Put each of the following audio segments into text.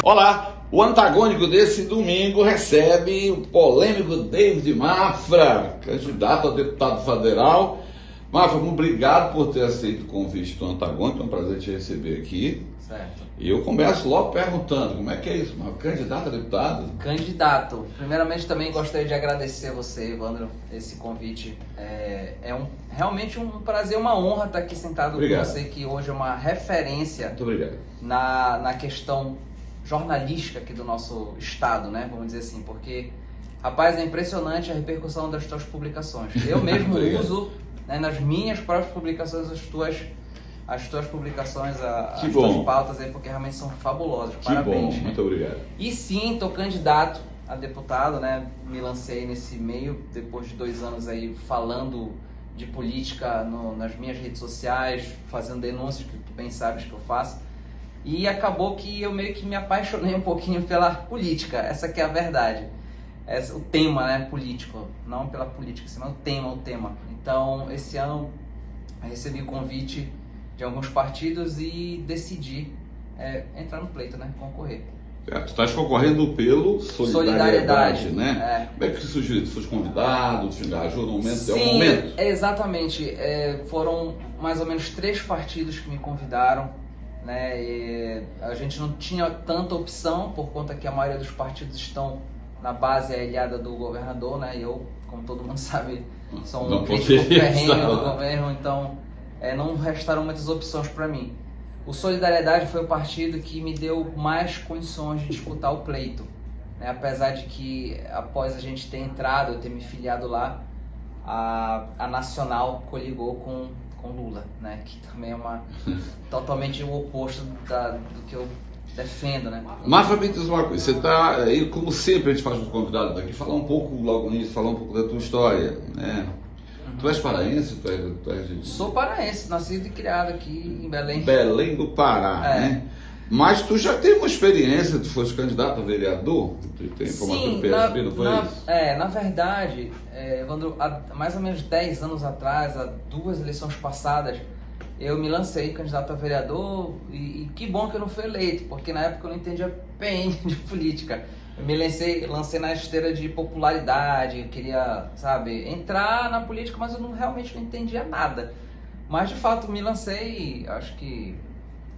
Olá, o antagônico desse domingo recebe o polêmico David Mafra, candidato a deputado federal. Mafra, obrigado por ter aceito o convite do antagônico, é um prazer te receber aqui. Certo. E eu começo logo perguntando, como é que é isso, Mafra? Candidato a deputado? Candidato. Primeiramente também gostaria de agradecer a você, Evandro, esse convite. Realmente um prazer, uma honra estar aqui sentado com você, que hoje é uma referência. Muito obrigado. Na questão jornalística aqui do nosso estado, né? Vamos dizer assim, porque, rapaz, é impressionante a repercussão das tuas publicações. Eu mesmo uso, né, nas minhas próprias publicações as tuas publicações, as tuas pautas aí, porque realmente são fabulosas. Parabéns. Que bom, muito obrigado. E sim, estou candidato a deputado, né? Me lancei nesse meio, depois de 2 anos aí falando de política nas minhas redes sociais, fazendo denúncias, que tu bem sabes que eu faço. E acabou que eu meio que me apaixonei um pouquinho pela política, essa que é a verdade. O tema, né, político, não pela política, mas o tema. Então, esse ano eu recebi o convite de alguns partidos e decidi entrar no pleito, né, concorrer. Tu estás concorrendo pelo Solidariedade, né? Como é que surgiu? Tu foste convidado, te engajou no momento? Sim, é o momento? Exatamente. Foram mais ou menos 3 partidos que me convidaram, né? E a gente não tinha tanta opção, por conta que a maioria dos partidos estão na base aliada do governador, né? E eu, como todo mundo sabe, sou um crítico ferrenho do governo, então não restaram muitas opções para mim. O Solidariedade foi o partido que me deu mais condições de disputar o pleito, né? Apesar de que, após a gente ter entrado, eu ter me filiado lá, a Nacional coligou com Lula, né? Que também é totalmente o oposto do que eu defendo, né? Mafra, me diz uma coisa, você está aí, como sempre a gente faz os convidados daqui, falar um pouco logo nisso, falar um pouco da tua história, né? Tu és paraense? Tu és... Sou paraense, nascido e criado aqui em Belém. Belém do Pará, né? Mas tu já tem uma experiência, tu foste candidato a vereador? Tu tem formatura do PSB, não foi isso? Na verdade, Evandro, há mais ou menos 10 anos atrás, há 2 eleições passadas, eu me lancei candidato a vereador e que bom que eu não fui eleito, porque na época eu não entendia bem de política. Eu me lancei na esteira de popularidade, eu queria, sabe, entrar na política, mas eu realmente não entendia nada. Mas de fato me lancei, acho que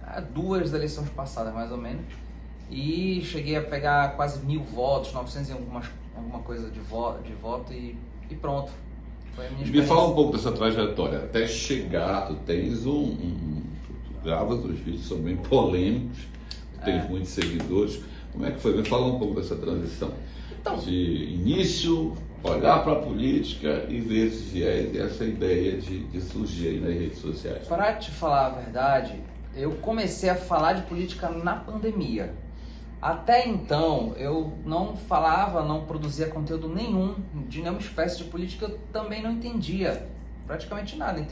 há 2 eleições passadas mais ou menos, e cheguei a pegar quase 1000 votos, 900 e alguma coisa de voto e pronto. Foi a minha experiência. Me fala um pouco dessa trajetória, até chegar, tu tens tu gravas os vídeos, são bem polêmicos, tu tens muitos seguidores. Como é que foi? Me fala um pouco dessa transição. Então, de início, olhar para a política e ver esses viés e essa ideia de surgir aí nas redes sociais. Para te falar a verdade, eu comecei a falar de política na pandemia. Até então, eu não falava, não produzia conteúdo nenhum, de nenhuma espécie de política, eu também não entendia praticamente nada.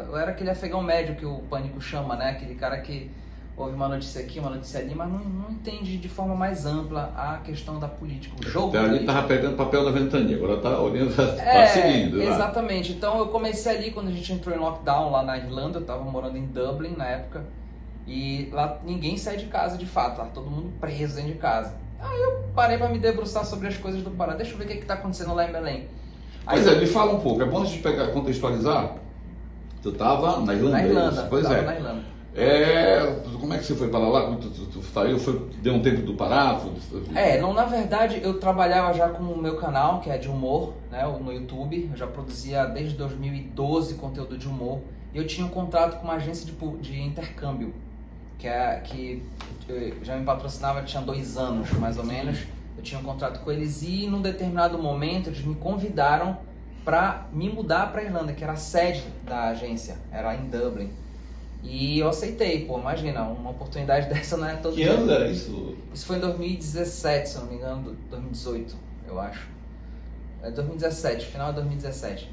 Eu era aquele afegão médio que o Pânico chama, né? Aquele cara que ouve uma notícia aqui, uma notícia ali, mas não entende de forma mais ampla a questão da política, o jogo político. Ali estava pegando papel na ventania, agora está olhando, está seguindo. Exatamente. Então eu comecei ali quando a gente entrou em lockdown lá na Irlanda, eu estava morando em Dublin na época, e lá ninguém sai de casa de fato, lá todo mundo preso dentro de casa. Aí eu parei para me debruçar sobre as coisas do Pará, deixa eu ver o que está acontecendo lá em Belém. Me fala um pouco, é bom a gente contextualizar. Tu estava na Irlanda? Na Irlanda, pois estava na Irlanda. Como é que você foi para lá? Tu saiu, deu um tempo do Pará? Na verdade eu trabalhava já com o meu canal, que é de humor, né, no YouTube. Eu já produzia desde 2012 conteúdo de humor. E eu tinha um contrato com uma agência de intercâmbio, que já me patrocinava, tinha 2 anos mais ou menos. Eu tinha um contrato com eles e num determinado momento eles me convidaram para me mudar para a Irlanda, que era a sede da agência, era em Dublin. E eu aceitei, imagina, uma oportunidade dessa não é todo dia. Que ano era isso? Isso foi em 2017, se eu não me engano, 2018, eu acho. 2017, final de 2017.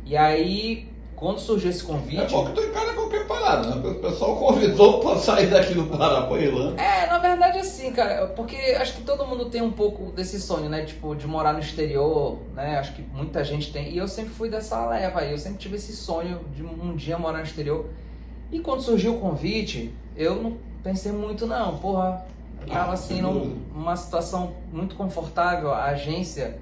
E aí, quando surgiu esse convite... É bom que tu encara qualquer parada, né? O pessoal convidou para sair daqui do Pará para Irlanda. Na verdade assim, cara, porque acho que todo mundo tem um pouco desse sonho, né? Tipo, de morar no exterior, né? Acho que muita gente tem. E eu sempre fui dessa leva aí, eu sempre tive esse sonho de um dia morar no exterior. E quando surgiu o convite, eu não pensei muito não, Eu tava assim numa situação muito confortável. A agência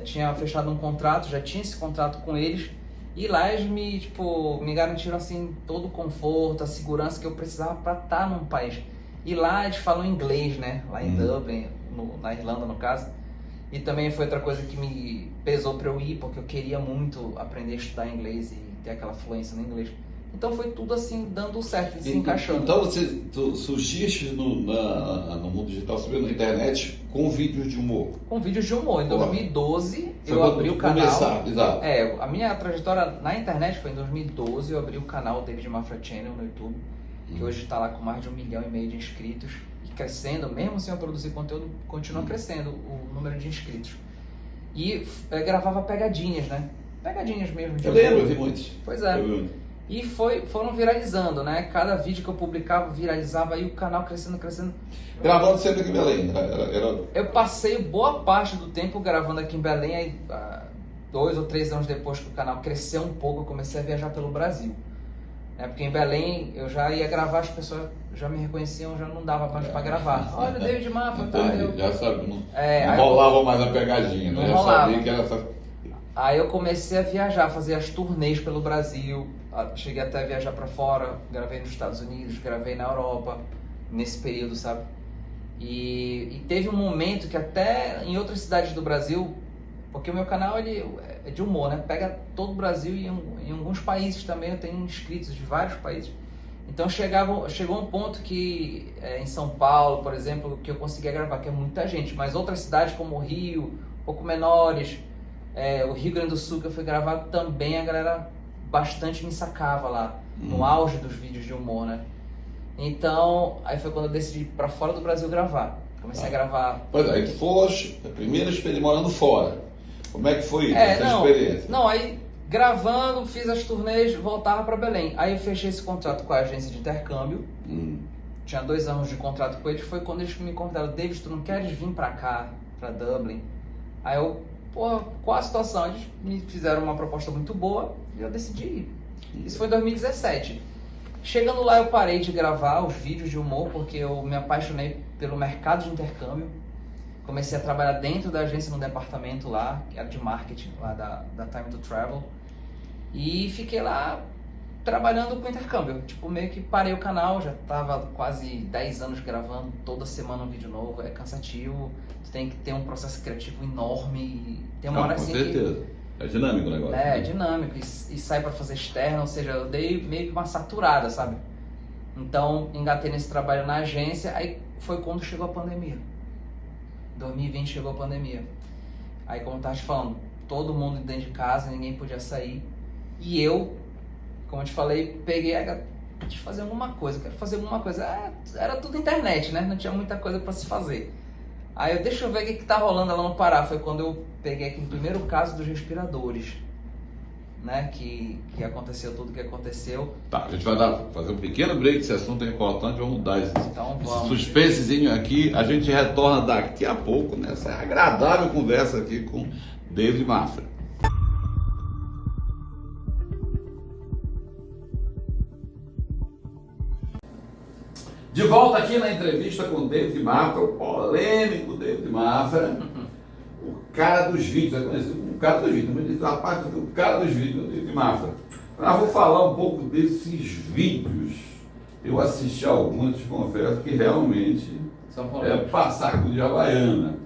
tinha fechado um contrato, já tinha esse contrato com eles. E lá eles me garantiram assim todo o conforto, a segurança que eu precisava para estar num país. E lá eles falam inglês, né? Lá em Dublin, na Irlanda no caso. E também foi outra coisa que me pesou para eu ir, porque eu queria muito aprender a estudar inglês e ter aquela fluência no inglês. Então foi tudo assim dando certo, se encaixando. Então tu surgiste no mundo digital, subiu na internet com vídeos de humor? Com vídeos de humor. Em 2012 eu abri o canal. Exato. A minha trajetória na internet foi em 2012, eu abri o canal David Mafra Channel no YouTube, que hoje está lá com mais de 1,5 milhão de inscritos e crescendo, mesmo sem eu produzir conteúdo, continua crescendo o número de inscritos. E gravava pegadinhas, né? Pegadinhas mesmo. Eu lembro, eu vi muitos. Pois é. E foram viralizando, né? Cada vídeo que eu publicava viralizava e o canal crescendo. Gravando sempre aqui em Belém? Eu passei boa parte do tempo gravando aqui em Belém, aí 2 ou 3 anos depois que o canal cresceu um pouco, eu comecei a viajar pelo Brasil. Porque em Belém eu já ia gravar, as pessoas já me reconheciam, já não dava mais para gravar. Olha, David Mafra, já sabe, não rolava mais a pegadinha, né? Não já rolava. Sabia que era essa... Aí eu comecei a viajar, fazer as turnês pelo Brasil, cheguei até a viajar para fora, gravei nos Estados Unidos, gravei na Europa, nesse período, sabe? E teve um momento que até em outras cidades do Brasil, porque o meu canal ele é de humor, né? Pega todo o Brasil e em alguns países também eu tenho inscritos de vários países. Então chegou um ponto que em São Paulo, por exemplo, que eu conseguia gravar, que é muita gente, mas outras cidades como o Rio, um pouco menores, o Rio Grande do Sul que eu fui gravar também, a galera bastante me sacava lá, no auge dos vídeos de humor, né? Então, aí foi quando eu decidi ir pra fora do Brasil gravar. Comecei a gravar... Pois é, aí tu foste, a primeira experiência morando fora. Como é que foi essa experiência? Não, aí gravando, fiz as turnês, voltava pra Belém. Aí eu fechei esse contrato com a agência de intercâmbio. Tinha 2 anos de contrato com eles, foi quando eles me convidaram, David, tu não queres vir pra cá, pra Dublin? Aí eu, qual a situação? Eles me fizeram uma proposta muito boa e eu decidi ir. Isso foi em 2017. Chegando lá eu parei de gravar os vídeos de humor porque eu me apaixonei pelo mercado de intercâmbio. Comecei a trabalhar dentro da agência no departamento lá, que era de marketing, lá da Time to Travel. E fiquei lá trabalhando com intercâmbio. Tipo, meio que parei o canal, já tava quase 10 anos gravando toda semana um vídeo novo. É cansativo, tu tem que ter um processo criativo enorme. Tem uma hora assim. Com certeza. É dinâmico o negócio. É dinâmico. E sai pra fazer externo, ou seja, eu dei meio que uma saturada, sabe? Então, engatei nesse trabalho na agência, aí foi quando chegou a pandemia. 2020 chegou a pandemia. Aí, como eu tava te falando, todo mundo dentro de casa, ninguém podia sair. E eu, como eu te falei, peguei de fazer alguma coisa, quero fazer alguma coisa. Era tudo internet, né? Não tinha muita coisa pra se fazer. Aí eu, deixa eu ver o que tá rolando lá no Pará. Foi quando eu peguei aqui o primeiro caso dos respiradores, né? Que aconteceu tudo que aconteceu. Tá, a gente vai fazer um pequeno break, esse assunto é importante, vamos dar esse suspensezinho aqui. A gente retorna daqui a pouco nessa agradável conversa aqui com David Mafra. De volta aqui na entrevista com o David Mafra, o polêmico David Mafra, o cara dos vídeos, o cara dos vídeos, o cara dos vídeos, o David Mafra. Eu vou falar um pouco desses vídeos. Eu assisti a alguns, te confesso que realmente é passar com de Havaiana.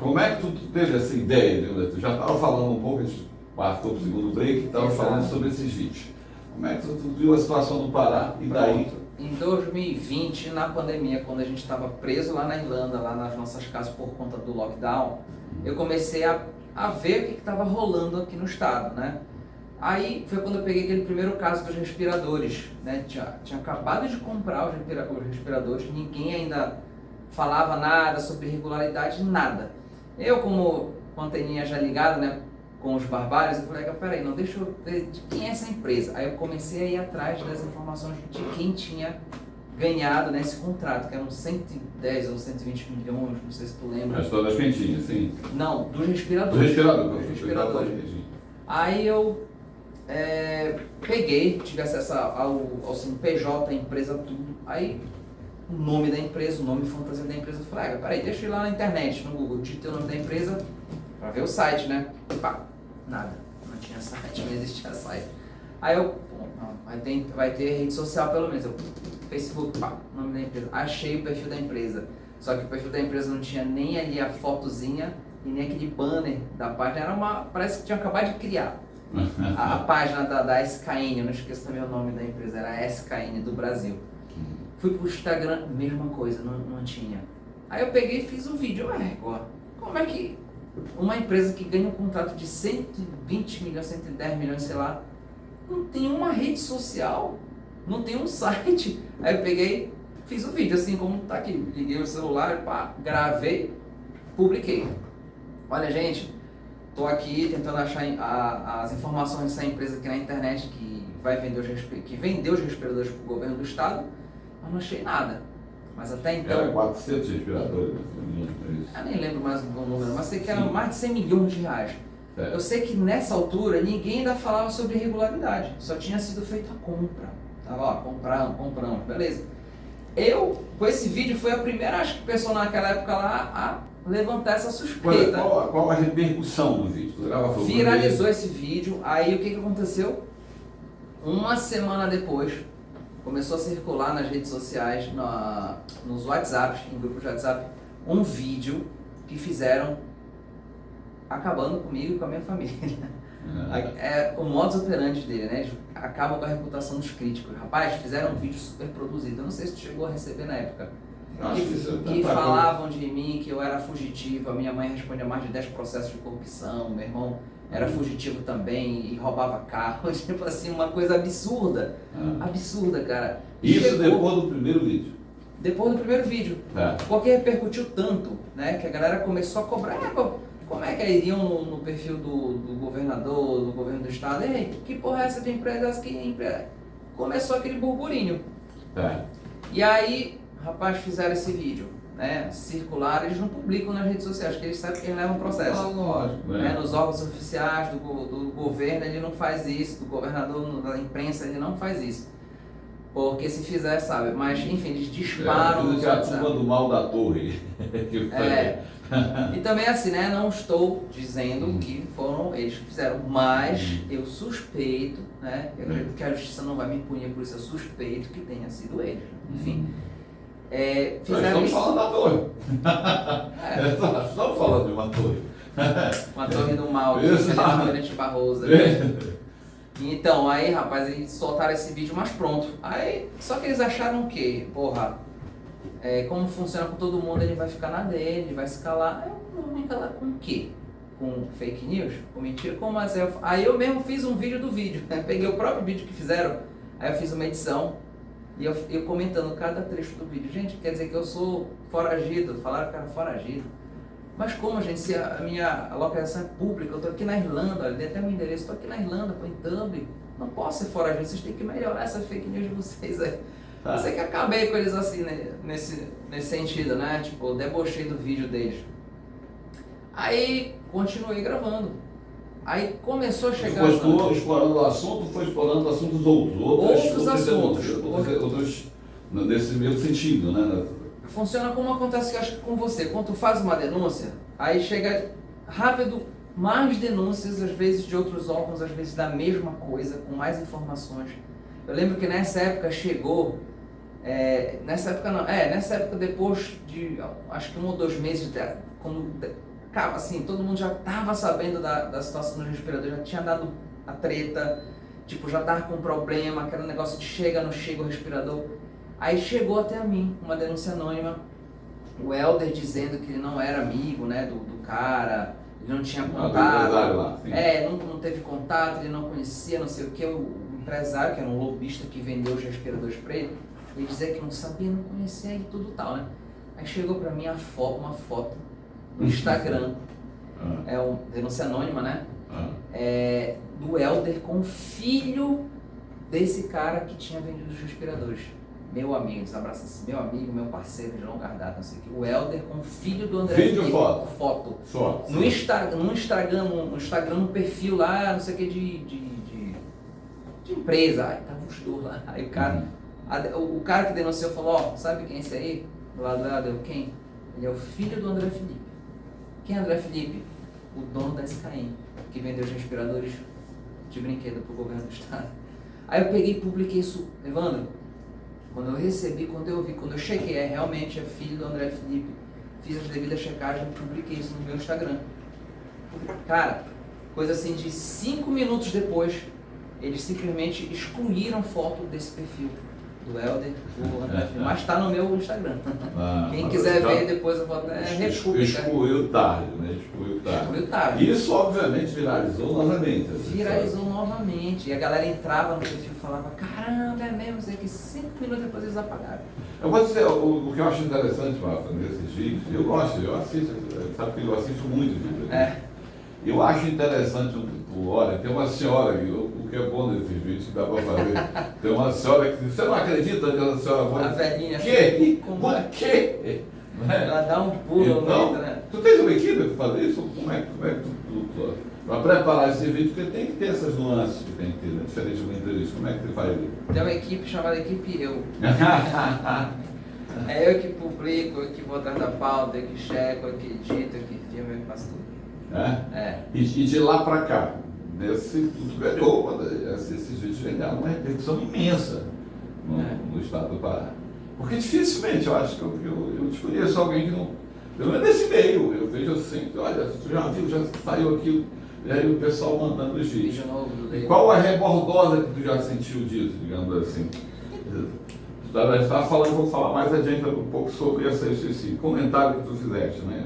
Como é que tu teve essa ideia? Tu já estava falando um pouco, a gente passou para o segundo break e estava falando sobre esses vídeos. Como é que tu viu a situação do Pará e daí? Em 2020, na pandemia, quando a gente estava preso lá na Irlanda, lá nas nossas casas por conta do lockdown, eu comecei a ver o que estava rolando aqui no estado, né? Aí foi quando eu peguei aquele primeiro caso dos respiradores, né? Tinha acabado de comprar os respiradores, ninguém ainda falava nada sobre irregularidade, nada. Eu, como com a anteninha já ligada, né, com os barbários, eu falei, peraí, não, deixa eu ver de quem é essa empresa. Aí eu comecei a ir atrás das informações de quem tinha ganhado nesse contrato, que eram 110 ou 120 milhões, não sei se tu lembra. A história das quentinhas, sim. Não, dos respiradores. Dos respiradores. Aí eu peguei, tive acesso ao CNPJ, a empresa, tudo. Aí o nome da empresa, o nome e fantasia da empresa. Eu falei, peraí, deixa eu ir lá na internet, no Google, digitei o nome da empresa pra ver o site, né? Pá, nada, não tinha site, não existia site. Aí eu, pô, não, vai ter rede social pelo menos. Eu, Facebook, pá, nome da empresa. Achei o perfil da empresa. Só que o perfil da empresa não tinha nem ali a fotozinha e nem aquele banner da página. Parece que tinha acabado de criar. A página da SKN, eu não esqueço também o nome da empresa, era a SKN do Brasil. Fui pro Instagram, mesma coisa, não tinha. Aí eu peguei e fiz um vídeo, como é que uma empresa que ganha um contrato de 120 milhões, 110 milhões, sei lá, não tem uma rede social, não tem um site. Aí eu peguei, fiz um vídeo assim como tá aqui, liguei o celular, pá, gravei, publiquei. Olha, gente, tô aqui tentando achar as informações dessa empresa aqui na internet que vendeu os respiradores pro governo do estado, mas não achei nada. Mas até então... Era 400 respiradores, eu nem lembro mais do número, mas sei que eram mais de 100 milhões de reais. Eu sei que nessa altura ninguém ainda falava sobre irregularidade, só tinha sido feita a compra. Tava lá, compramos, beleza. Eu, com esse vídeo, foi a primeira, acho que, pessoa naquela época lá a levantar essa suspeita. Qual a repercussão do vídeo? Viralizou esse vídeo, aí o que aconteceu? Uma semana depois, começou a circular nas redes sociais, nos WhatsApps, em grupos de WhatsApp, um vídeo que fizeram acabando comigo e com a minha família. É o modus operandi dele, né? Acaba com a reputação dos críticos. Rapaz, fizeram um vídeo super produzido. Eu não sei se tu chegou a receber na época. Que falavam de mim que eu era fugitivo. A minha mãe respondia mais de 10 processos de corrupção. Meu irmão era fugitivo também e roubava carros. Tipo assim, uma coisa absurda. Absurda, cara. Isso depois do primeiro vídeo. Depois do primeiro vídeo. Porque repercutiu tanto, né? Que a galera começou a cobrar. Como é que iriam no perfil do governador, do governo do estado? Ei, que porra é essa de empresa? Começou aquele burburinho. E aí, rapaz, fizeram esse vídeo, né? Circularam, eles não publicam nas redes sociais, porque eles sabem que eles levam processo. Lógico, né? Nos órgãos oficiais do governo, ele não faz isso, do governador, da imprensa, ele não faz isso. Porque se fizer, sabe? Mas, enfim, eles disparam no WhatsApp. A turma do mal da torre. E também assim, né? Não estou dizendo que foram eles que fizeram, mas eu suspeito, né? Eu acredito que a justiça não vai me punir por isso, eu suspeito que tenha sido eles. Enfim. Fizeram Estamos falando da torre. Estamos falando de uma torre. Uma torre do mal, que é Almirante Barroso. Então, aí, rapaz, eles soltaram esse vídeo, mas pronto. Aí, só que eles acharam que, porra, como funciona com todo mundo, ele vai ficar na dele, ele vai se calar. Eu vou me calar com o quê? Com fake news? Com mentira? Como assim? Aí eu mesmo fiz um vídeo do vídeo, né? Peguei o próprio vídeo que fizeram, aí eu fiz uma edição, e eu comentando cada trecho do vídeo. Gente, quer dizer que eu sou foragido? Falaram que era foragido. Mas como, gente, se a minha localização é pública, eu tô aqui na Irlanda, olha, dei até meu endereço, estou aqui na Irlanda, põe Dublin, não posso ser foragido, vocês têm que melhorar essa fake news de vocês aí. Eu sei que acabei com eles assim, né, nesse sentido, né, tipo, debochei do vídeo deles. Aí, continuei gravando. Aí começou a chegar... Foi explorando o assunto, foi explorando assuntos outros assuntos, nesse mesmo sentido, né? Funciona como acontece, acho que com você. Quando tu faz uma denúncia, aí chega rápido mais denúncias, às vezes de outros órgãos, às vezes da mesma coisa, com mais informações. Eu lembro que nessa época chegou, nessa época depois de, acho que 1 ou 2 meses, quando, assim, todo mundo já estava sabendo da situação dos respiradores, já tinha dado a treta, tipo, já estava com problema, aquele negócio de chega, não chega o respirador. Aí chegou até a mim uma denúncia anônima, o Helder dizendo que ele não era amigo, né, do cara, ele não tinha contato, não teve contato, ele não conhecia, não sei o que, o empresário, que era um lobista que vendeu os respiradores para ele dizia que não sabia, não conhecia e tudo tal, né. Aí chegou para mim uma foto no Instagram, denúncia anônima, né, do Helder com o filho desse cara que tinha vendido os respiradores. Meu amigo, desabraça assim, meu amigo, meu parceiro de longa data, não sei o que. O Helder com o filho do André Felipe. Foto. No Instagram, no perfil lá, não sei o que, de empresa. Aí tava os dois lá. Aí o cara, O cara que denunciou falou, ó, sabe quem é esse aí? Do lado dela, eu, quem? Ele é o filho do André Felipe. Quem é André Felipe? O dono da SKM, que vendeu os respiradores de brinquedo pro governo do estado. Aí eu peguei e publiquei isso, Evandro, quando eu recebi, quando eu chequei, realmente é filho do André Felipe, fiz as devidas checagens e publiquei isso no meu Instagram. Cara, coisa assim de 5 minutos depois, eles simplesmente excluíram foto desse perfil do Helder, do André Felipe, mas está no meu Instagram. Quem quiser ver depois eu vou até republicar. Excluiu tarde, né? Excluiu tarde. Isso obviamente viralizou novamente. Viralizou novamente. E a galera entrava no perfil e falava, caramba, é mesmo, sei que 5 minutos depois eles apagaram. Eu vou dizer, o que eu acho interessante, Rafa, nesses vídeos, eu assisto, sabe que eu assisto muito vídeos. Eu acho interessante olha, tem uma senhora, o que é bom desses vídeos que dá para fazer, tem uma senhora que diz, você não acredita que a senhora vai... A velhinha. Que? Por quê? Ela dá um pulo então, no né? Tu tens uma equipe para fazer isso? Como é que tu para preparar esse vídeo, porque tem que ter essas nuances que tem que ter, né? Diferente de uma entrevista, como é que tu faz isso? Tem uma equipe chamada Equipe Eu. É eu que publico, eu que vou atrás da pauta, eu que checo, eu que edito, eu que filmo, eu que faço tudo. E de lá para cá, tu ganhou, esses vídeos ganharam uma repercussão imensa no estado do Pará. Porque dificilmente eu acho que eu desconheço alguém que não. Pelo menos nesse meio, eu vejo assim, olha, tu já viu, já saiu aquilo, e aí o pessoal mandando os vídeos. E qual a rebordosa que tu já sentiu disso, digamos assim? A gente estava falando, vou falar mais adiante um pouco sobre esse comentário que tu fizeste, né?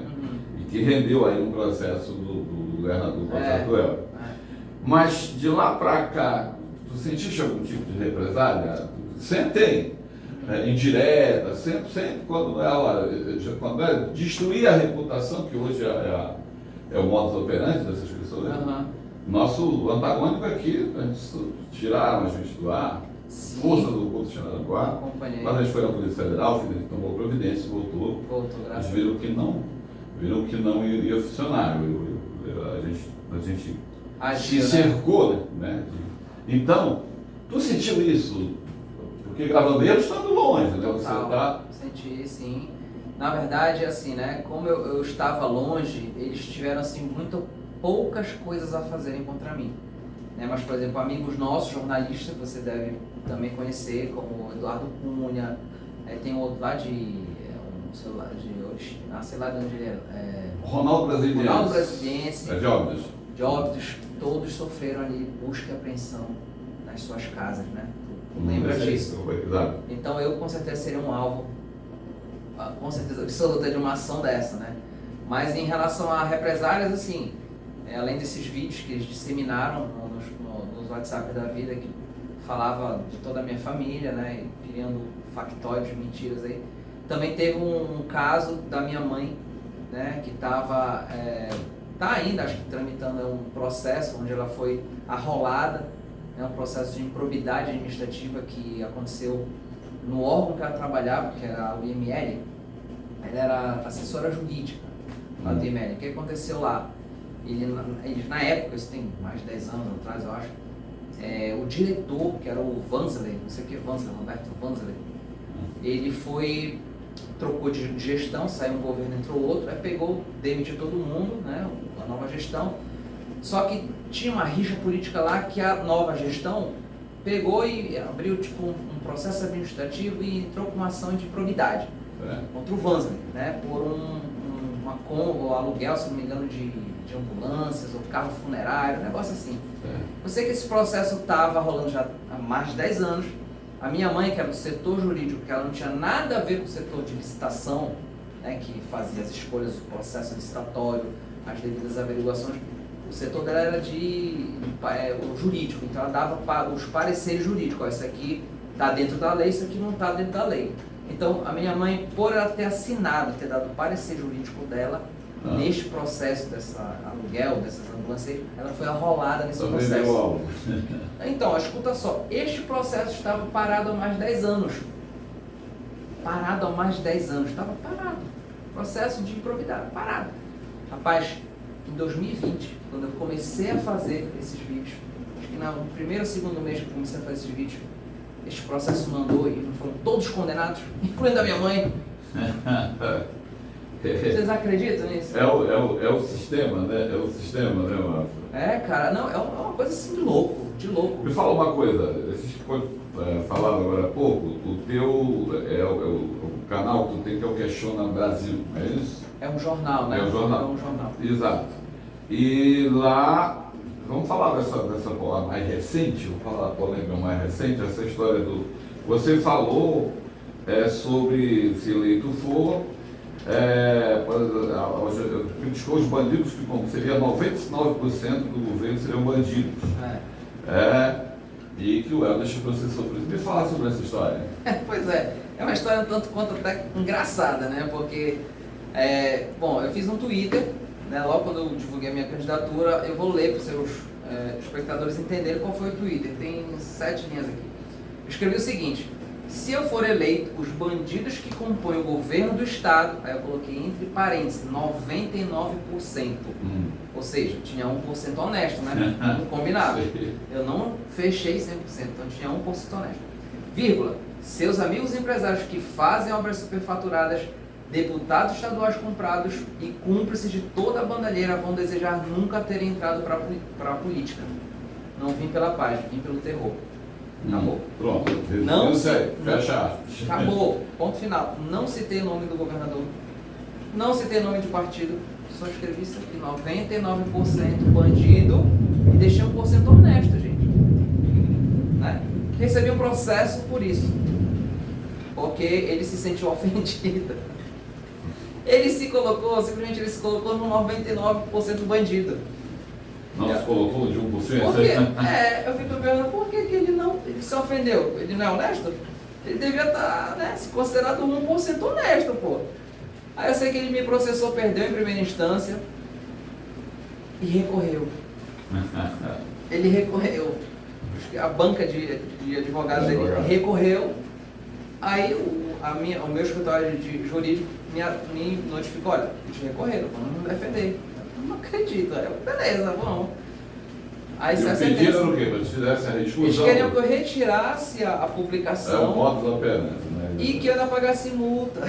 E que rendeu aí um processo do governador, processo do Helder. Mas de lá para cá, tu sentiste algum tipo de represália? Sempre tem. Indireta, sempre quando é destruir a reputação, que hoje é o modus operandi dessas pessoas. Nosso antagônico aqui, a gente tiraram a gente do ar, força do povo tiraram do ar. Quando a gente foi na Polícia Federal, o Felipe tomou providência, voltou. Eles viram que não iria funcionar. A gente se cercou, né? Então, tu sentiu isso? Porque Gravandeiros estando longe, né? Total, senti, sim. Na verdade, assim, né? Como eu estava longe, eles tiveram, assim, muito poucas coisas a fazerem contra mim. Né? Mas, por exemplo, amigos nossos, jornalistas, que você deve também conhecer, como o Eduardo Cunha, tem outro lá sei lá de onde ele é. Ronaldo Brasiliense. De Óbidos, todos sofreram ali busca e apreensão nas suas casas, né? Lembra disso? Então eu com certeza seria um alvo, com certeza absoluta, de uma ação dessa, né? Mas em relação a represálias, assim, além desses vídeos que eles disseminaram nos WhatsApp da vida, que falava de toda a minha família, né? Criando factóides, mentiras aí. Também teve um caso da minha mãe, né? Que estava, tá ainda, acho que tramitando um processo onde ela foi arrolada, um processo de improbidade administrativa que aconteceu no órgão que ela trabalhava, que era o IML. Ela era assessora jurídica lá do IML. O que aconteceu lá? Eles, na época, isso tem mais de 10 anos atrás, eu acho, o diretor, que era o Vanzler, não sei o que é Vanzler, Roberto Vanzler, ele trocou de gestão, saiu um governo, entrou outro, aí demitiu todo mundo, né, a nova gestão. Só que tinha uma rixa política lá que a nova gestão pegou e abriu tipo um processo administrativo e entrou com uma ação de improbidade contra o Vanzler, né, por um aluguel, se não me engano, de ambulâncias ou carro funerário, um negócio assim. Eu sei que esse processo estava rolando já há mais de 10 anos. A minha mãe, que era do setor jurídico, que ela não tinha nada a ver com o setor de licitação, né, que fazia as escolhas do processo licitatório, as devidas averiguações, o setor dela era o jurídico, então ela dava os pareceres jurídicos, isso aqui está dentro da lei, isso aqui não está dentro da lei. Então a minha mãe, por ela ter assinado, ter dado o parecer jurídico dela, neste processo dessa aluguel, dessas ambulâncias, ela foi arrolada nesse processo. Então, escuta só, este processo estava parado há mais de 10 anos. Estava parado. Processo de improbidade, parado. Rapaz, em 2020, quando eu comecei a fazer esses vídeos, acho que no primeiro ou segundo mês que eu comecei a fazer esses vídeos, este processo não andou e não foram todos condenados, incluindo a minha mãe. Vocês acreditam nisso? É o sistema, né? É o sistema, né, Márcio? Cara, não, é uma coisa assim de louco, de louco. Me fala uma coisa, vocês foi falado agora há pouco, o teu o canal que tu tem, que é o Questiona Brasil, é isso? É um jornal, né? É um jornal. É um jornal. Exato. E lá, vamos falar dessa mais recente, vou falar a polêmica mais recente, essa história do... Você falou sobre, se eleito for, criticou os bandidos, que como seria 99% do governo seriam bandidos. E que o Helder processou por isso. Me fala sobre essa história. Pois é uma história um tanto quanto até engraçada, né? Porque, bom, eu fiz um Twitter, né? Logo quando eu divulguei a minha candidatura, eu vou ler para os seus espectadores entenderem qual foi o Twitter. Tem 7 linhas aqui. Eu escrevi o seguinte: se eu for eleito, os bandidos que compõem o governo do estado, aí eu coloquei entre parênteses, 99%. Ou seja, tinha 1% honesto, né? Combinado. Eu não fechei 100%, então tinha 1% honesto. Vírgula, seus amigos empresários que fazem obras superfaturadas, deputados estaduais comprados e cúmplices de toda a bandalheira vão desejar nunca terem entrado para a política. Não vim pela paz, vim pelo terror. Acabou. Pronto. Não sei. Fecha. Acabou. Ponto final. Não citei o nome do governador. Não citei nome de partido. Só escrevi isso aqui. 99% bandido e deixei 1% honesto, gente. Né? Recebi um processo por isso. Porque ele se sentiu ofendido. Simplesmente ele se colocou no 99% bandido. Não se colocou de 1%? Por quê? Eu fico perguntando por que ele se ofendeu? Ele não é honesto? Ele devia estar, se considerado 1% honesto, pô. Aí eu sei que ele me processou, perdeu em primeira instância e recorreu. Ele recorreu. A banca de advogados dele recorreu. Aí o meu escritório de jurídico me notificou: olha, eles recorreram, vamos defender. Não acredito. Beleza, vamos. Aí e o pedido era o quê? Para eles fizessem a Eles exclusão? queriam que eu retirasse a publicação. O modus operandi, né? E que eu ainda pagasse multa.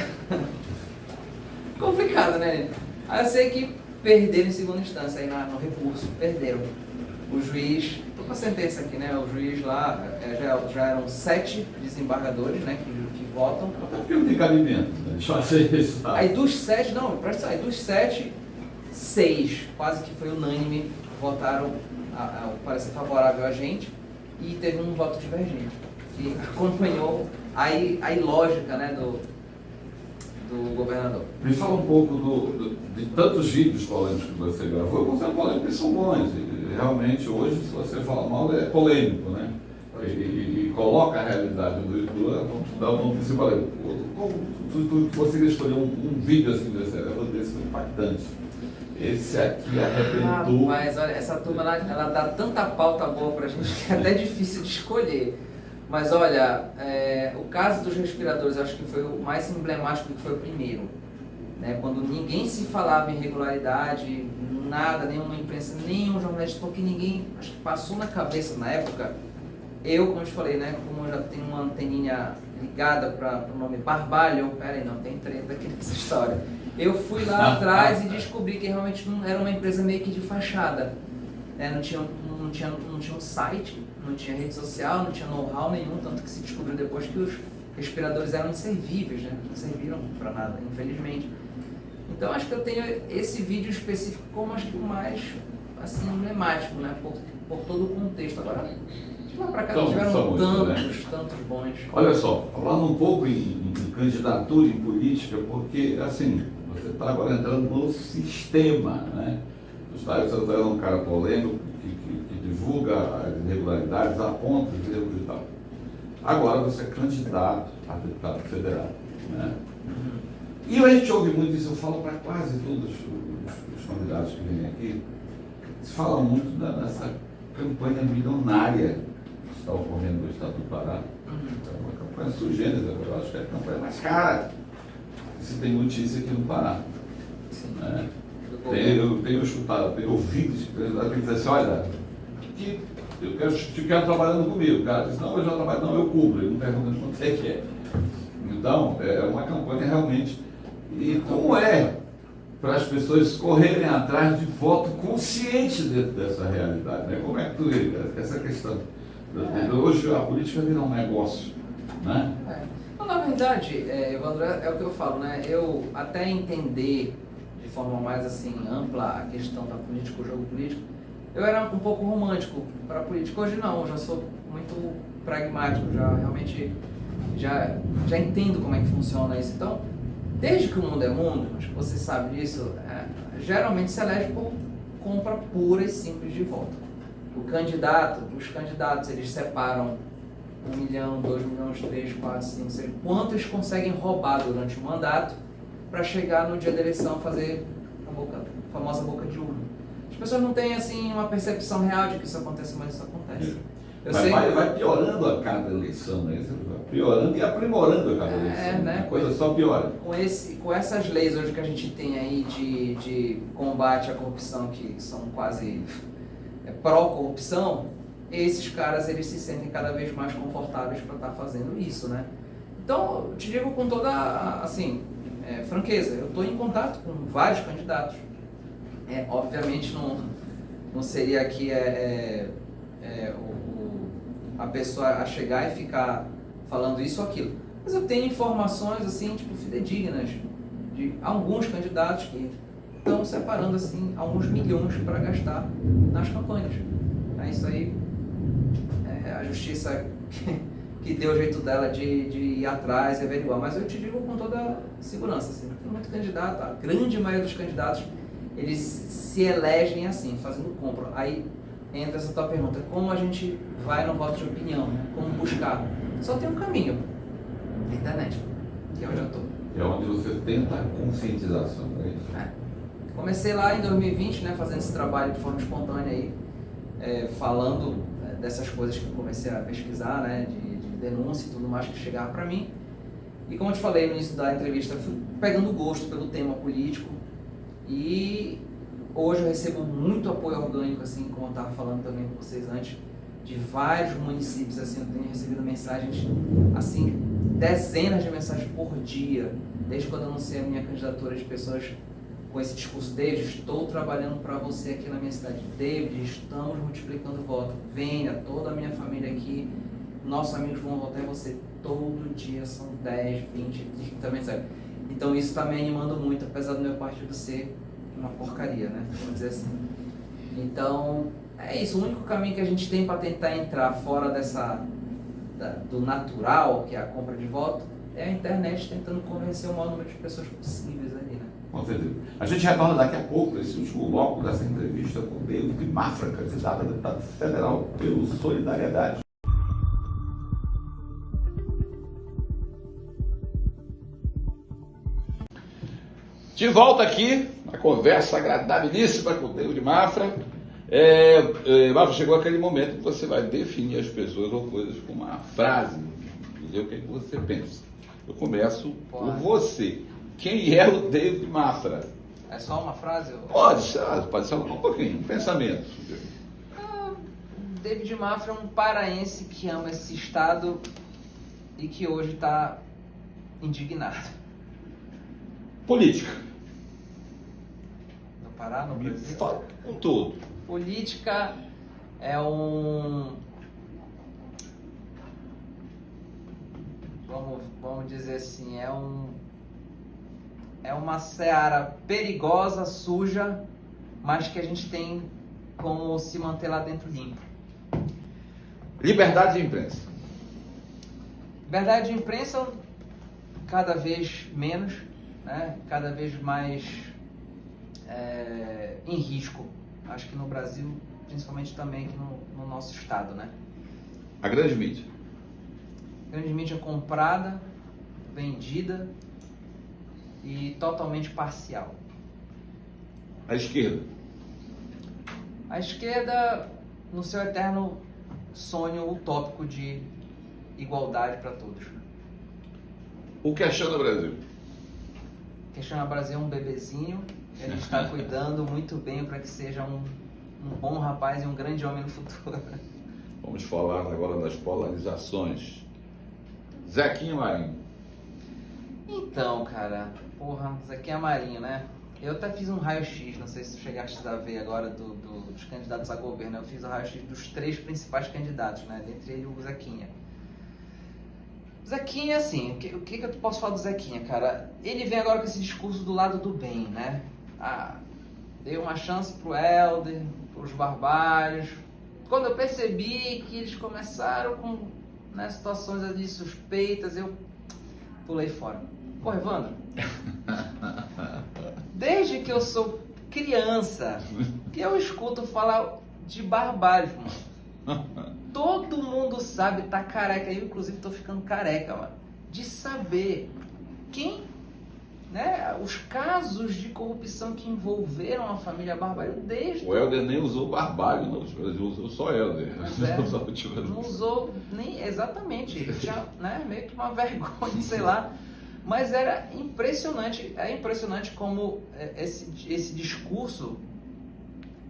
Complicado, né? Aí eu sei que perderam em segunda instância, aí no recurso, perderam. O juiz, estou com a sentença aqui, né? O juiz lá, já eram 7 desembargadores, né? Que votam. Até porque não tem cabimento, né? Deixa eu fazer isso. Aí dos 7, não, presta atenção, aí dos 7, 6, quase que foi unânime, votaram o parecer favorável a gente, e teve um voto divergente, que acompanhou a ilógica, né, do governador. Me fala um pouco de tantos vídeos polêmicos que você gravou. Você é polêmico, eles são bons. E realmente, hoje, se você fala mal, é polêmico, né? E coloca a realidade vamos dar o nome desse polêmico. Tu conseguiu escolher um vídeo assim desse foi impactante. Esse aqui arrebentou. Mas olha, essa turma ela dá tanta pauta boa pra gente que é até difícil de escolher. Mas olha, o caso dos respiradores, eu acho que foi o mais emblemático, que foi o primeiro. Né? Quando ninguém se falava em irregularidade, nada, nenhuma imprensa, nenhum jornalista, porque ninguém, acho que passou na cabeça na época. Eu, como eu te falei, né, como eu já tenho uma anteninha ligada para o nome Barbalho, peraí, não tem treta aqui nessa história. Eu fui lá atrás e descobri que realmente não era uma empresa meio que de fachada. Né? Não tinha um site, não tinha rede social, não tinha know-how nenhum, tanto que se descobriu depois que os respiradores eram inservíveis, né? Não serviram para nada, infelizmente. Então acho que eu tenho esse vídeo específico como acho que o mais assim, emblemático, né? Por todo o contexto. Agora, de lá para cá tiveram tantos bons. Olha só, falando um pouco em candidatura em política, porque assim, você está agora entrando no sistema, né? Você é um cara polêmico que divulga as irregularidades, aponta os erros e tal. Agora você é candidato a deputado federal, né? E a gente ouve muito isso, eu falo para quase todos os convidados que vêm aqui, se fala muito dessa campanha milionária que está ocorrendo no estado do Pará. É uma campanha sui generis, eu acho que é a campanha mais cara que se tem notícia aqui no Pará. Eu tenho escutado, tenho ouvido de candidato que diz assim: olha, que eu quero trabalhando comigo. O cara diz, não, eu já trabalho, não, eu cubro. Ele não pergunta quanto é que é. Então, é uma campanha realmente. E como é para as pessoas correrem atrás de voto consciente dentro dessa realidade, né? Como é que tu vê essa questão? Hoje a política vira um negócio, né? Então, na verdade, Evandro, é o que eu falo, né? Eu até entender de forma mais assim ampla a questão da política, o jogo político, eu era um pouco romântico para a política. Hoje não, eu já sou muito pragmático, já realmente já entendo como é que funciona isso. Então, desde que o mundo é mundo, acho que você sabe disso, geralmente se elege por compra pura e simples de voto. Os candidatos, eles separam 1 milhão, 2 milhões, 3, 4, 5, 6, quanto eles conseguem roubar durante o mandato para chegar no dia da eleição fazer a famosa boca de urna. As pessoas não têm assim uma percepção real de que isso acontece, mas isso acontece. Vai piorando a cada eleição, né? Vai piorando e aprimorando a cada eleição. Né? A coisa só piora. Com essas leis hoje que a gente tem aí de combate à corrupção, que são quase pró-corrupção, esses caras eles se sentem cada vez mais confortáveis para estar fazendo isso, né? Então, eu te digo com toda assim, franqueza, eu estou em contato com vários candidatos. Obviamente não seria aqui a pessoa a chegar e ficar falando isso ou aquilo. Mas eu tenho informações assim, tipo, fidedignas de alguns candidatos que estão separando assim alguns milhões para gastar nas campanhas. Isso aí a justiça que deu o jeito dela de ir atrás e averiguar. Mas eu te digo com toda segurança, assim, tem muito candidato, a grande maioria dos candidatos, eles se elegem assim, fazendo compra. Aí entra essa tua pergunta, como a gente vai no voto de opinião, né? Como buscar? Só tem um caminho, a internet, que é onde eu estou. É onde você tenta a conscientização, é isso? Comecei lá em 2020, né, fazendo esse trabalho de forma espontânea aí, falando dessas coisas que eu comecei a pesquisar, né, de denúncia e tudo mais que chegava para mim. E como eu te falei no início da entrevista, fui pegando gosto pelo tema político e hoje eu recebo muito apoio orgânico, assim, como eu estava falando também com vocês antes, de vários municípios, assim, eu tenho recebido mensagens, assim, dezenas de mensagens por dia, desde quando eu anunciei a minha candidatura, de pessoas com esse discurso: David, estou trabalhando para você aqui na minha cidade. David, estamos multiplicando voto. Venha, toda a minha família aqui, nossos amigos vão votar em você. Todo dia são 10, 20, 30 mensagens. Então isso está me animando muito, apesar do meu partido ser uma porcaria, né? Vamos dizer assim. Então, é isso. O único caminho que a gente tem para tentar entrar fora do natural, que é a compra de voto, é a internet tentando convencer o maior número de pessoas possíveis ali, né? Com certeza. A gente retorna daqui a pouco para esse último bloco dessa entrevista com o David Mafra, candidato a deputado federal pelo Solidariedade. De volta aqui, a conversa agradabilíssima com o David Mafra. Mafra, chegou aquele momento que você vai definir as pessoas ou coisas com uma frase, dizer o que você pensa. Eu começo por você. Quem é o David Mafra? É só uma frase? Pode ser um pouquinho, um pensamento. David Mafra é um paraense que ama esse estado e que hoje está indignado. Política. No Pará, no Brasil? Fala com tudo. Política é vamos dizer assim, é uma seara perigosa, suja, mas que a gente tem como se manter lá dentro limpo. Liberdade de imprensa. Liberdade de imprensa cada vez menos, né? Cada vez mais em risco. Acho que no Brasil, principalmente também aqui no nosso estado, né? A grande mídia. A grande mídia comprada, vendida e totalmente parcial. A esquerda. A esquerda, no seu eterno sonho utópico de igualdade para todos. O Questiona Brasil. Questiona Brasil é um bebezinho que a gente está cuidando muito bem para que seja um bom rapaz e um grande homem no futuro. Vamos falar agora das polarizações. Zequinha Marinho. Então, cara, porra, Zequinha Marinho, né? Eu até fiz um raio-x, não sei se tu chegaste a ver agora dos candidatos a governo. Eu fiz o raio-x dos 3 principais candidatos, né? Dentre eles o Zequinha. Zequinha, assim, o que eu posso falar do Zequinha, cara? Ele vem agora com esse discurso do lado do bem, né? Ah, deu uma chance pro Helder, pros Barbalhos. Quando eu percebi que eles começaram com, né, situações ali suspeitas, eu pulei fora. Pô, Evandro, desde que eu sou criança, que eu escuto falar de Barbalhos, mano. Todo mundo sabe, tá careca, eu inclusive tô ficando careca, mano, de saber quem, né, os casos de corrupção que envolveram a família Barbalho desde... O Helder nem usou Barbalho, não, usou só Helder. Não usou nem exatamente, tinha, né, meio que uma vergonha, sei lá. Mas era impressionante, é impressionante como esse discurso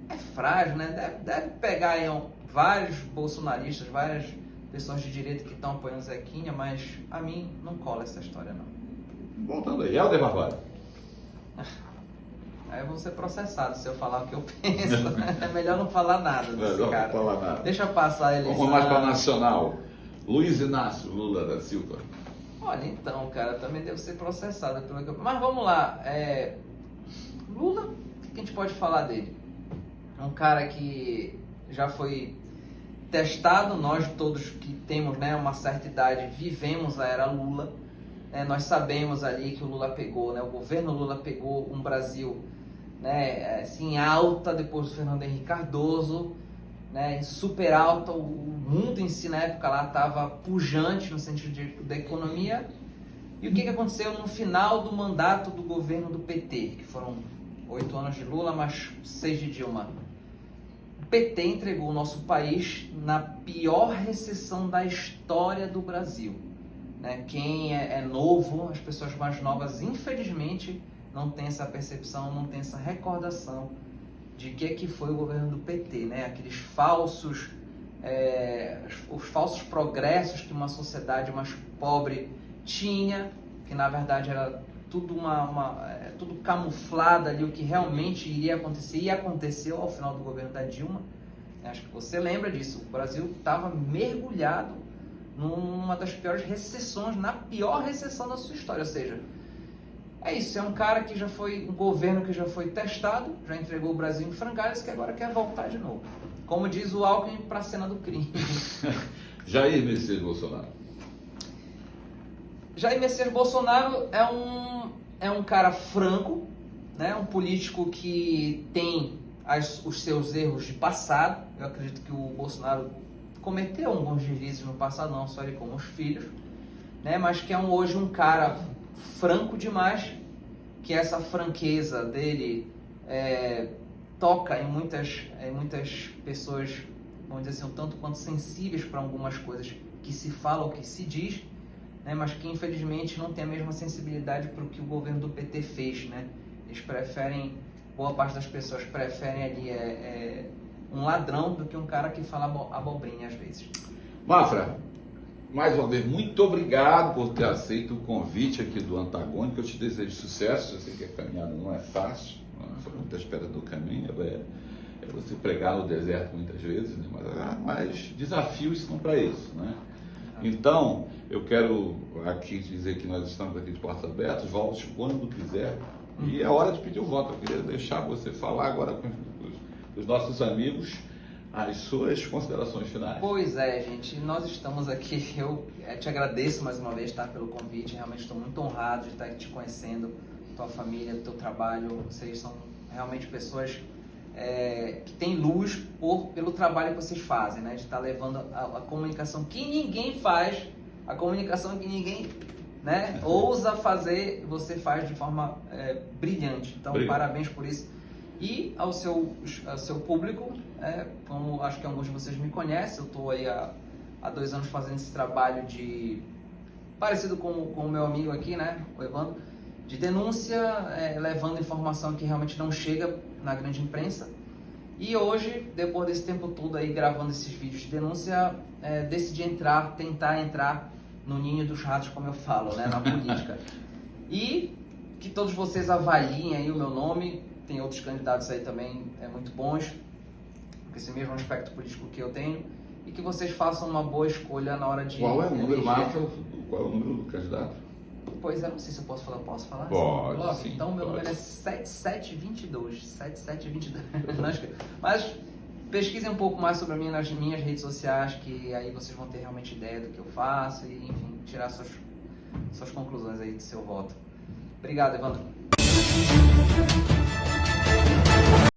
é frágil, né? Deve pegar aí vários bolsonaristas, várias pessoas de direita que estão apoiando o Zequinha, mas a mim não cola essa história, não. Voltando aí, Helder Barbalho. Aí eu vou ser processado se eu falar o que eu penso. É melhor não falar nada desse cara. Não falar nada. Deixa passar a eleição. Vamos mais para Nacional. Luiz Inácio Lula da Silva. Olha, então, cara, também deve ser processado pelo que eu... Mas vamos lá. Lula, o que a gente pode falar dele? É um cara que já foi testado, nós todos que temos, né, uma certa idade vivemos a era Lula. Nós sabemos ali que o Lula pegou, né, o governo Lula pegou um Brasil, né, assim, alta depois do Fernando Henrique Cardoso, né, super alta, o mundo em si na época lá estava pujante no sentido da economia. E o que aconteceu no final do mandato do governo do PT, que foram 8 anos de Lula, mais 6 de Dilma? O PT entregou o nosso país na pior recessão da história do Brasil. Né? Quem é novo, as pessoas mais novas, infelizmente, não tem essa percepção, não tem essa recordação de que foi o governo do PT, né? Aqueles falsos, os falsos progressos que uma sociedade mais pobre tinha, que na verdade era tudo tudo camuflado ali, o que realmente iria acontecer, e aconteceu ao final do governo da Dilma. Acho que você lembra disso, o Brasil estava mergulhado numa das piores recessões, na pior recessão da sua história, ou seja, é isso, é um cara que já foi, um governo que já foi testado, já entregou o Brasil em frangalhos, que agora quer voltar de novo. Como diz o Alckmin, para a cena do crime. Jair Messias Bolsonaro. Jair Messias Bolsonaro é um cara franco, né? Um político que tem os seus erros de passado. Eu acredito que o Bolsonaro cometeu alguns deslizes no passado, não só ele como os filhos, né? Mas que é hoje um cara franco demais, que essa franqueza dele toca em muitas pessoas, vamos dizer assim, um tanto quanto sensíveis para algumas coisas que se fala ou que se diz, né, mas que infelizmente não tem a mesma sensibilidade para o que o governo do PT fez, né? Eles preferem, boa parte das pessoas preferem ali um ladrão do que um cara que fala abobrinha às vezes. Mafra, mais uma vez, muito obrigado por ter aceito o convite aqui do Antagônico. Eu te desejo sucesso. Eu sei que a caminhada não é fácil, foi muita espera do caminho, é você pregar no deserto muitas vezes, né? Mas desafios são para isso, né? Então, eu quero aqui dizer que nós estamos aqui de portas abertas, volte quando quiser, e é hora de pedir o voto. Eu queria deixar você falar agora com os nossos amigos as suas considerações finais. Pois é, gente, nós estamos aqui, eu te agradeço mais uma vez, tá, pelo convite, realmente estou muito honrado de estar te conhecendo, tua família, teu trabalho, vocês são realmente pessoas que têm luz pelo trabalho que vocês fazem, né, de estar levando a comunicação que ninguém faz, a comunicação que ninguém, né, ousa fazer, você faz de forma brilhante, então parabéns por isso. E ao seu público, como acho que alguns de vocês me conhecem, eu estou aí há 2 anos fazendo esse trabalho parecido com o meu amigo aqui, né, o Evandro, de denúncia, levando informação que realmente não chega na grande imprensa. E hoje, depois desse tempo todo aí gravando esses vídeos de denúncia, decidi tentar entrar no ninho dos ratos, como eu falo, né, na política. E que todos vocês avaliem aí o meu nome, tem outros candidatos aí também muito bons, com esse mesmo aspecto político que eu tenho, e que vocês façam uma boa escolha na hora de... Qual é o número, Márcio? Qual é o número do candidato? Pois é, não sei se eu posso falar. Posso falar? Pode, sim. Então, meu número é 7722. 7722. Mas pesquisem um pouco mais sobre mim nas minhas redes sociais, que aí vocês vão ter realmente ideia do que eu faço e, enfim, tirar suas conclusões aí do seu voto. Obrigado, Evandro.